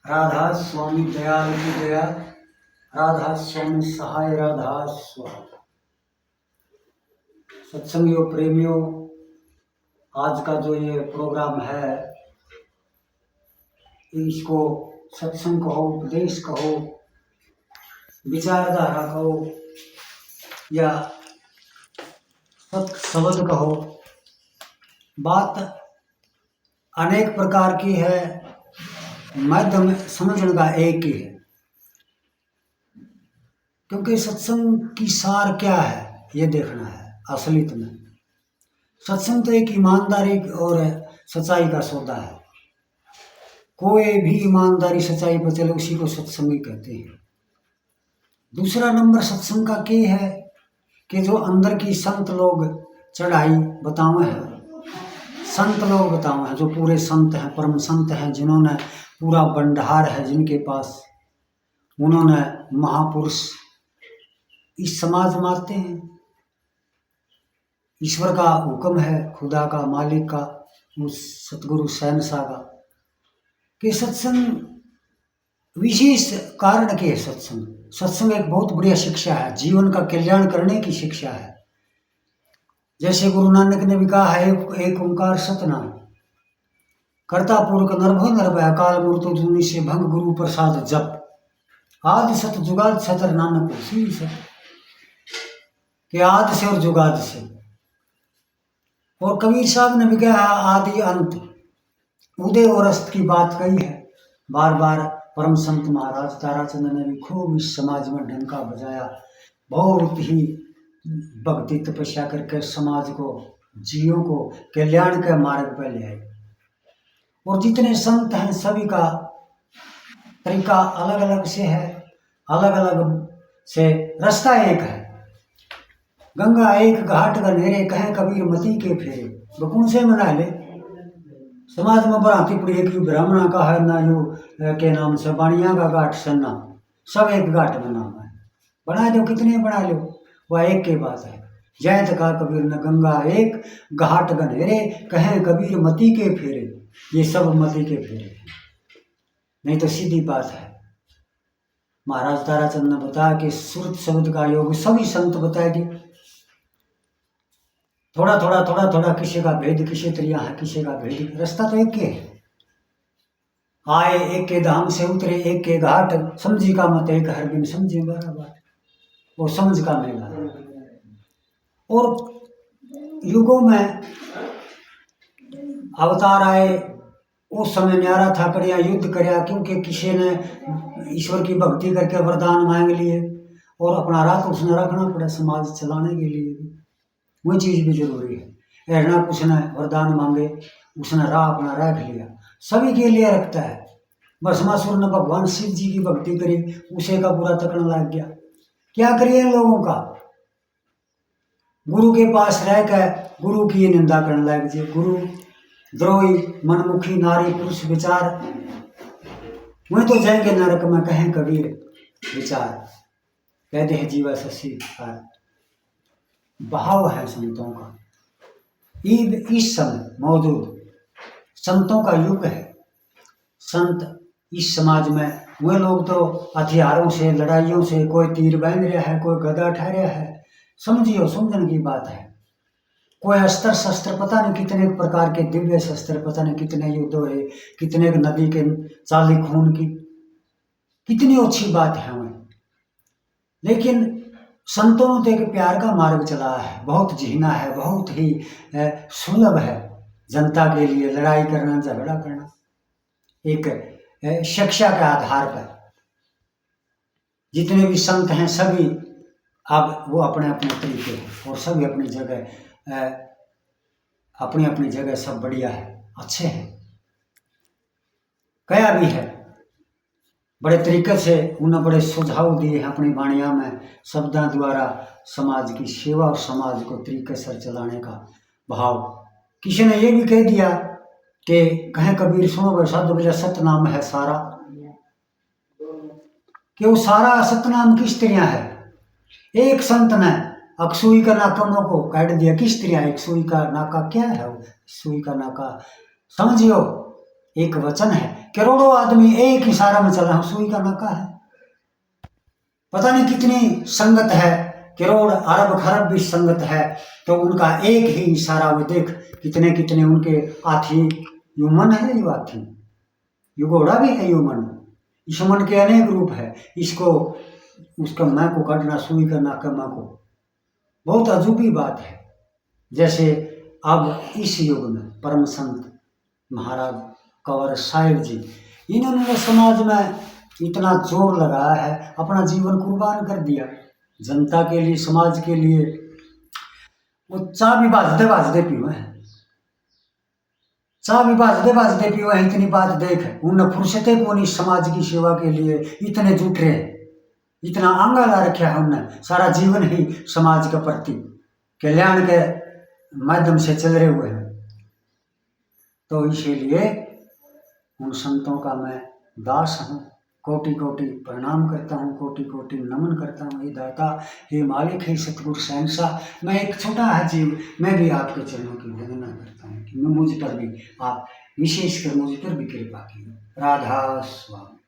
राधा स्वामी दयाल की दया, राधा स्वामी सहाय, राधा स्वाहा। सत्संगियों, प्रेमियों, आज का जो ये प्रोग्राम है, इसको सत्संग कहो, उपदेश कहो, विचारधारा कहो या सत शब्द कहो, बात अनेक प्रकार की है, माध्यम समझने का एक ही है। क्योंकि सत्संग की सार क्या है ये देखना है। असलियत में सत्संग तो एक ईमानदारी और सच्चाई का सौदा है। कोई भी ईमानदारी सच्चाई पर चले उसी को सत्संगी कहते हैं। दूसरा नंबर सत्संग का क्या है कि जो अंदर की संत लोग चढ़ाई बतावे हैं, संत लोग बतावे हैं, जो पूरे संत हैं, परम संत हैं, जिन्होंने पूरा भंडार है जिनके पास, उन्होंने महापुरुष इस समाज में आते हैं। ईश्वर का हुक्म है, खुदा का, मालिक का, उस सतगुरु शहनशाह का कि सत्संग विशेष कारण के सत्संग। सत्संग एक बहुत बढ़िया शिक्षा है, जीवन का कल्याण करने की शिक्षा है। जैसे गुरु नानक ने भी कहा है, एक ओंकार सतनाम, कर्ता पूर्वक नरभो नरभय, अकाल मूर्त जूनि से भंग, गुरु प्रसाद जप, आदि सत जुगाद सतर नानक उसी सत, कि आदि से और जुगाद से। और कबीर साहब ने भी कहा आदि अंत, उदय और अस्त की बात कही है। बार बार परम संत महाराज ताराचंद ने भी खूब इस समाज में डंका बजाया, बहुत ही भक्ति तपस्या करके समाज को, जीवों को कल्याण के मार्ग पर ले आए। और जितने संत हैं सभी का तरीका अलग अलग से है, अलग अलग से रास्ता एक है। गंगा एक घाट गनेरे, कहें कबीर मती के फेरे। बकुन से मना ले समाज में बराती पड़ी है कि ब्राह्मणा का है ना जो के नाम से, बाणिया का घाट सन्ना, सब एक घाट में नाम है। बना दो, कितने बना लो, वह एक के बात है। जय तका कबीर न गंगा एक घाट गनेरे, कहें कबीर मती के फेरे। ये सब मती के फेरे हैं, नहीं तो सीधी बात है। महाराज ताराचंद ने बताया कि सुरत शब्द का योग सभी संत बताएगी। थोड़ा थोड़ा थोड़ा थोड़ा किसी का भेद किसी तरिया है, किसी का भेद, रास्ता तो एक ही है। आए एक के धाम से उतरे एक के घाट, समझी का मत एक हर बिन समझे बराबर, वो समझ का मेला है। और युगों में अवतार आए, उस समय न्यारा था करिया युद्ध करया, क्योंकि किसी ने ईश्वर की भक्ति करके वरदान मांग लिए और अपना रात उसने रखना पड़ा समाज चलाने के लिए। वही चीज़ भी जरूरी है। ऐसा कुछ ने वरदान मांगे, उसने राह अपना रख लिया, सभी के लिए रखता है। भस्मासुर ने भगवान शिव जी की भक्ति करी, उसे का बुरा तकन लग गया। क्या करिए लोगों का, गुरु के पास रहकर गुरु की निंदा करने लग जाए। गुरु द्रोही मनमुखी नारी पुरुष विचार, वही तो जाएंगे नरक में, कहें कबीर विचार। कहते हैं जीवा शशि भाव है संतों का। ईद इस समय मौजूद संतों का युग है। संत इस समाज में, वे लोग तो हथियारों से, लड़ाइयों से, कोई तीर बांध रहा है, कोई गदा उठा रहा है, समझियो समझने की बात है। कोई अस्त्र शस्त्र, पता नहीं कितने प्रकार के दिव्य शस्त्र, पता नहीं कितने युद्ध हुए, कितने नदी के चाली खून की, कितनी अच्छी बात है हमें। लेकिन संतों ने तो एक प्यार का मार्ग चला है, बहुत जीना है, बहुत ही सुलभ है जनता के लिए। लड़ाई करना, झगड़ा करना, एक शिक्षा के आधार पर जितने भी संत हैं सभी अब वो अपने अपने तरीके हैं, और सभी अपनी जगह, अपनी अपनी जगह सब बढ़िया है, अच्छे हैं। कया भी है बड़े तरीके से, उन्हें बड़े सुझाव दिए हैं अपनी वाणियाँ में, शब्दों द्वारा समाज की सेवा और समाज को तरीके से चलाने का भाव। किसी ने ये भी कह दिया कि कहें कबीर सुनो साधु बजा सतनाम है सारा, कि वो सारा सतनाम किस तरह है। एक संत ने अकसुई का नाकों को काट दिया, किस तरह एक सुई का नाका क्या है, सुई का नाका समझियो एक वचन है, करोड़ों आदमी एक इशारा में चल रहे हैं, सुई का नाका है। पता नहीं कितनी संगत है, करोड़ अरब खरब भी संगत है, तो उनका एक ही इशारा, वो देख कितने कितने उनके हाथी, यो मन है, यो हाथी, यो घोड़ा भी है, यो मन। इस मन के अनेक रूप है, इसको उसका मैं को काटना, सुई का नाका मैं को, बहुत अजूबी बात है। जैसे अब इस युग में परम संत महाराज कंवर साहिब जी, इन्होंने समाज में इतना जोर लगाया है, अपना जीवन कुर्बान कर दिया जनता के लिए, समाज के लिए। वो चाह भी बाजते पीवे हैं, चाह भी बाजते पीवे हैं। इतनी बात देख उन फुर्सते को नहीं, समाज की सेवा के लिए इतने जुट रहे, इतना आंगा ला रखा है उनने, सारा जीवन ही समाज के प्रति कल्याण के माध्यम से चल रहे हुए हैं। तो इसीलिए उन संतों का मैं दास हूँ, कोटि कोटि प्रणाम करता हूँ, कोटि कोटि नमन करता हूँ। हे दाता, हे मालिक, हे सतगुरु शहंशाह, मैं एक छोटा है जीव, मैं भी आपके चरणों की वंदना करता हूँ कि मुझ पर भी आप विशेषकर मुझ पर भी कृपा की। राधा स्वामी।